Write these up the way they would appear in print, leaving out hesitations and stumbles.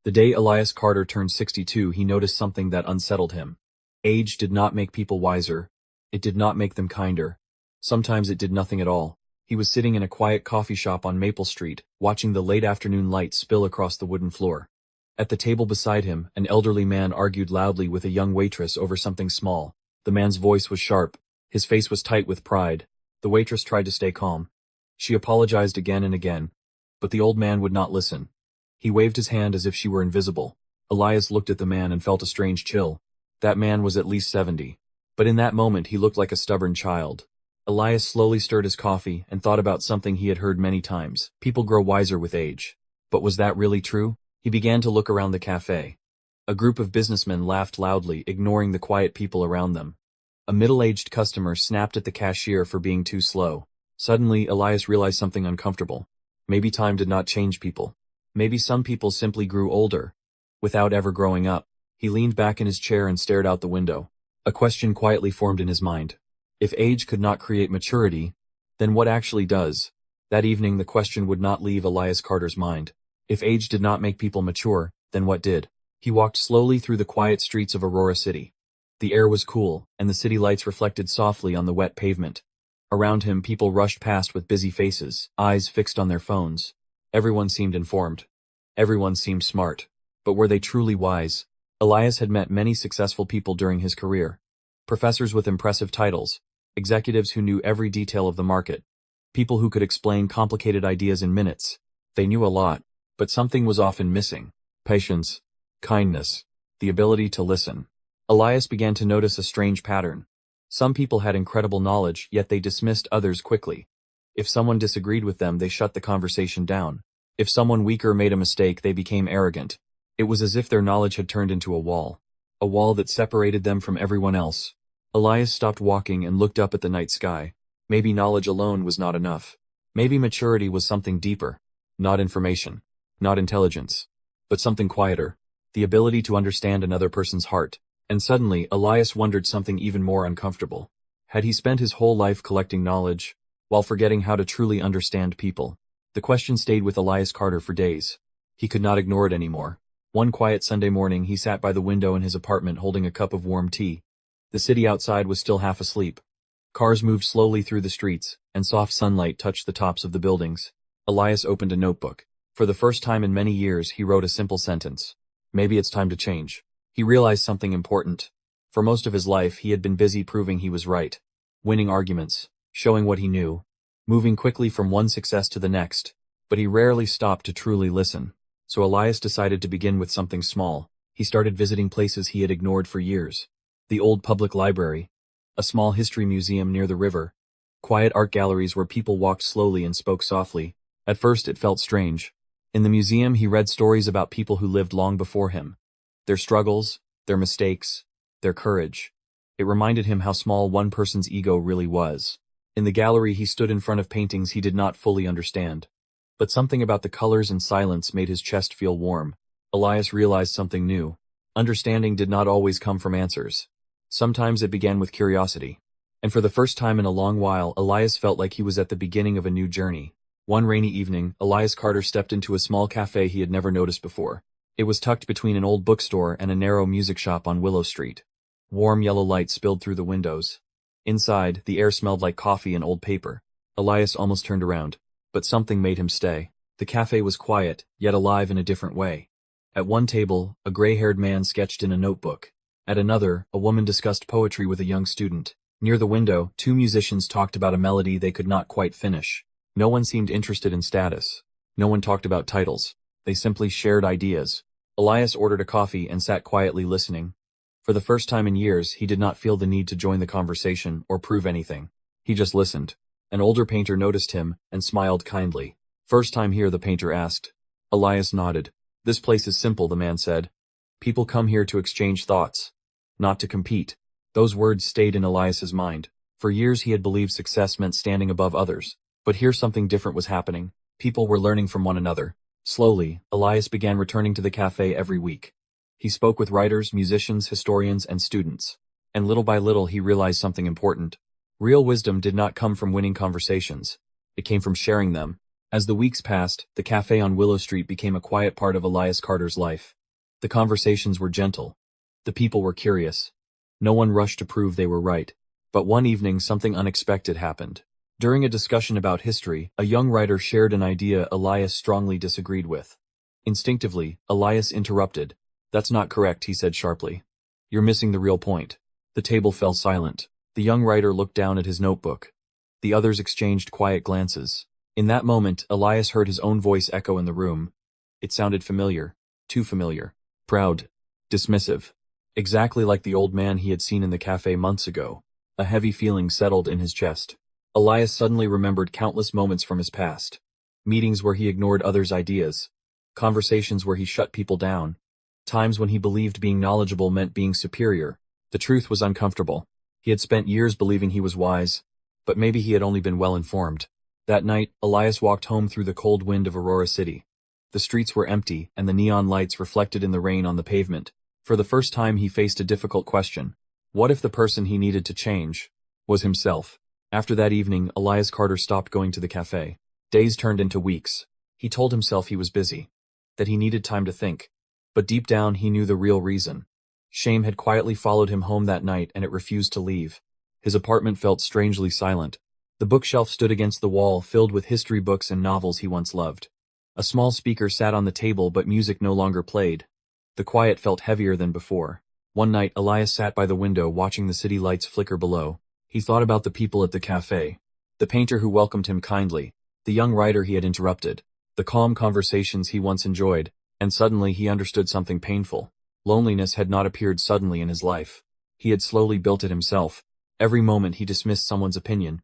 The day Elias Carter turned 62, he noticed something that unsettled him. Age did not make people wiser. It did not make them kinder. Sometimes it did nothing at all. He was sitting in a quiet coffee shop on Maple Street, watching the late afternoon light spill across the wooden floor. At the table beside him, an elderly man argued loudly with a young waitress over something small. The man's voice was sharp. His face was tight with pride. The waitress tried to stay calm. She apologized again and again. But the old man would not listen. He waved his hand as if she were invisible. Elias looked at the man and felt a strange chill. That man was at least 70. But in that moment he looked like a stubborn child. Elias slowly stirred his coffee and thought about something he had heard many times. People grow wiser with age. But was that really true? He began to look around the cafe. A group of businessmen laughed loudly, ignoring the quiet people around them. A middle-aged customer snapped at the cashier for being too slow. Suddenly, Elias realized something uncomfortable. Maybe time did not change people. Maybe some people simply grew older, without ever growing up. He leaned back in his chair and stared out the window. A question quietly formed in his mind. If age could not create maturity, then what actually does? That evening the question would not leave Elias Carter's mind. If age did not make people mature, then what did? He walked slowly through the quiet streets of Aurora City. The air was cool, and the city lights reflected softly on the wet pavement. Around him people rushed past with busy faces, eyes fixed on their phones. Everyone seemed informed. Everyone seemed smart. But were they truly wise? Elias had met many successful people during his career. Professors with impressive titles, executives who knew every detail of the market, people who could explain complicated ideas in minutes. They knew a lot, but something was often missing. Patience, kindness, the ability to listen. Elias began to notice a strange pattern. Some people had incredible knowledge, yet they dismissed others quickly. If someone disagreed with them, they shut the conversation down. If someone weaker made a mistake, they became arrogant. It was as if their knowledge had turned into a wall that separated them from everyone else. Elias stopped walking and looked up at the night sky. Maybe knowledge alone was not enough. Maybe maturity was something deeper. Not information, not intelligence, but something quieter. The ability to understand another person's heart. And suddenly, Elias wondered something even more uncomfortable. Had he spent his whole life collecting knowledge, while forgetting how to truly understand people? The question stayed with Elias Carter for days. He could not ignore it anymore. One quiet Sunday morning, he sat by the window in his apartment holding a cup of warm tea. The city outside was still half asleep. Cars moved slowly through the streets, and soft sunlight touched the tops of the buildings. Elias opened a notebook. For the first time in many years, he wrote a simple sentence. Maybe it's time to change. He realized something important. For most of his life, he had been busy proving he was right. Winning arguments, showing what he knew, moving quickly from one success to the next. But he rarely stopped to truly listen. So Elias decided to begin with something small. He started visiting places he had ignored for years. The old public library, a small history museum near the river, quiet art galleries where people walked slowly and spoke softly. At first it felt strange. In the museum he read stories about people who lived long before him. Their struggles, their mistakes, their courage. It reminded him how small one person's ego really was. In the gallery he stood in front of paintings he did not fully understand. But something about the colors and silence made his chest feel warm. Elias realized something new. Understanding did not always come from answers. Sometimes it began with curiosity. And for the first time in a long while, Elias felt like he was at the beginning of a new journey. One rainy evening, Elias Carter stepped into a small cafe he had never noticed before. It was tucked between an old bookstore and a narrow music shop on Willow Street. Warm yellow light spilled through the windows. Inside, the air smelled like coffee and old paper. Elias almost turned around. But something made him stay. The cafe was quiet, yet alive in a different way. At one table, a gray-haired man sketched in a notebook. At another, a woman discussed poetry with a young student. Near the window, two musicians talked about a melody they could not quite finish. No one seemed interested in status. No one talked about titles. They simply shared ideas. Elias ordered a coffee and sat quietly listening. For the first time in years, he did not feel the need to join the conversation or prove anything. He just listened. An older painter noticed him and smiled kindly. "First time here?" the painter asked. Elias nodded. "This place is simple," the man said. "People come here to exchange thoughts, not to compete." Those words stayed in Elias's mind. For years he had believed success meant standing above others. But here something different was happening. People were learning from one another. Slowly, Elias began returning to the cafe every week. He spoke with writers, musicians, historians, and students. And little by little he realized something important. Real wisdom did not come from winning conversations. It came from sharing them. As the weeks passed, the cafe on Willow Street became a quiet part of Elias Carter's life. The conversations were gentle. The people were curious. No one rushed to prove they were right. But one evening something unexpected happened. During a discussion about history, a young writer shared an idea Elias strongly disagreed with. Instinctively, Elias interrupted. "That's not correct," he said sharply. "You're missing the real point." The table fell silent. The young writer looked down at his notebook. The others exchanged quiet glances. In that moment, Elias heard his own voice echo in the room. It sounded familiar. Too familiar. Proud. Dismissive. Exactly like the old man he had seen in the cafe months ago. A heavy feeling settled in his chest. Elias suddenly remembered countless moments from his past. Meetings where he ignored others' ideas. Conversations where he shut people down. Times when he believed being knowledgeable meant being superior. The truth was uncomfortable. He had spent years believing he was wise. But maybe he had only been well informed. That night, Elias walked home through the cold wind of Aurora City. The streets were empty, and the neon lights reflected in the rain on the pavement. For the first time he faced a difficult question. What if the person he needed to change was himself? After that evening, Elias Carter stopped going to the cafe. Days turned into weeks. He told himself he was busy, that he needed time to think. But deep down he knew the real reason. Shame had quietly followed him home that night, and it refused to leave. His apartment felt strangely silent. The bookshelf stood against the wall, filled with history books and novels he once loved. A small speaker sat on the table, but music no longer played. The quiet felt heavier than before. One night, Elias sat by the window watching the city lights flicker below. He thought about the people at the cafe. The painter who welcomed him kindly. The young writer he had interrupted. The calm conversations he once enjoyed. And suddenly he understood something painful. Loneliness had not appeared suddenly in his life. He had slowly built it himself. Every moment he dismissed someone's opinion.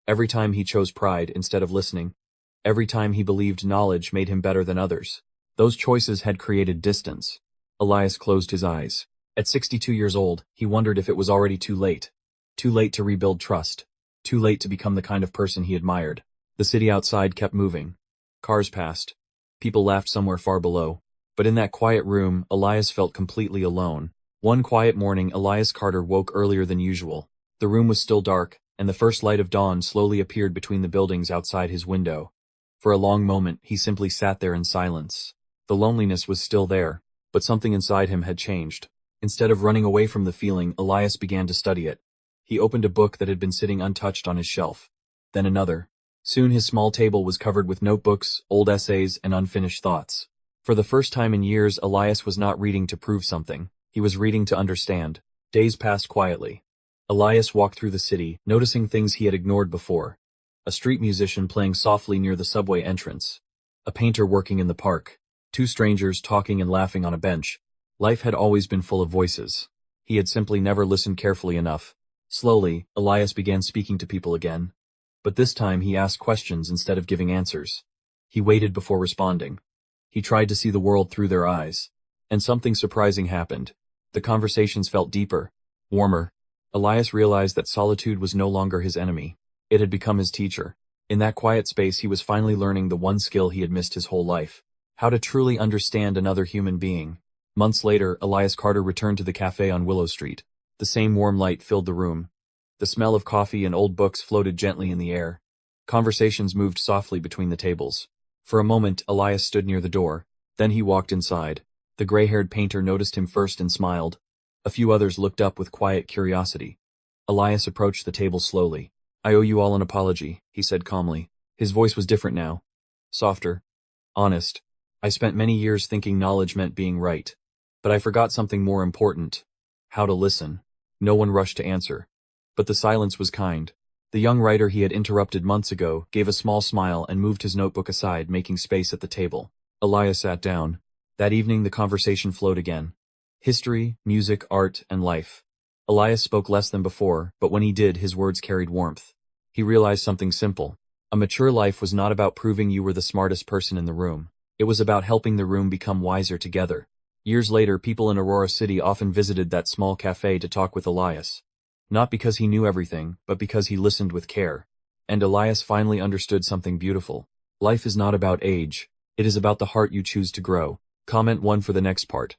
Every time he chose pride instead of listening. Every time he believed knowledge made him better than others. Those choices had created distance. Elias closed his eyes. At 62 years old, he wondered if it was already too late. Too late to rebuild trust. Too late to become the kind of person he admired. The city outside kept moving. Cars passed. People laughed somewhere far below. But in that quiet room, Elias felt completely alone. One quiet morning, Elias Carter woke earlier than usual. The room was still dark, and the first light of dawn slowly appeared between the buildings outside his window. For a long moment, he simply sat there in silence. The loneliness was still there, but something inside him had changed. Instead of running away from the feeling, Elias began to study it. He opened a book that had been sitting untouched on his shelf. Then another. Soon his small table was covered with notebooks, old essays, and unfinished thoughts. For the first time in years, Elias was not reading to prove something. He was reading to understand. Days passed quietly. Elias walked through the city, noticing things he had ignored before. A street musician playing softly near the subway entrance. A painter working in the park. Two strangers talking and laughing on a bench. Life had always been full of voices. He had simply never listened carefully enough. Slowly, Elias began speaking to people again. But this time he asked questions instead of giving answers. He waited before responding. He tried to see the world through their eyes. And something surprising happened. The conversations felt deeper, warmer. Elias realized that solitude was no longer his enemy. It had become his teacher. In that quiet space he was finally learning the one skill he had missed his whole life. How to truly understand another human being. Months later, Elias Carter returned to the cafe on Willow Street. The same warm light filled the room. The smell of coffee and old books floated gently in the air. Conversations moved softly between the tables. For a moment, Elias stood near the door. Then he walked inside. The gray-haired painter noticed him first and smiled. A few others looked up with quiet curiosity. Elias approached the table slowly. "I owe you all an apology," he said calmly. His voice was different now. Softer. Honest. "I spent many years thinking knowledge meant being right. But I forgot something more important. How to listen." No one rushed to answer. But the silence was kind. The young writer he had interrupted months ago gave a small smile and moved his notebook aside, making space at the table. Elias sat down. That evening the conversation flowed again. History, music, art, and life. Elias spoke less than before, but when he did, his words carried warmth. He realized something simple. A mature life was not about proving you were the smartest person in the room. It was about helping the room become wiser together. Years later, people in Aurora City often visited that small cafe to talk with Elias. Not because he knew everything, but because he listened with care. And Elias finally understood something beautiful. Life is not about age. It is about the heart you choose to grow. Comment 1 for the next part.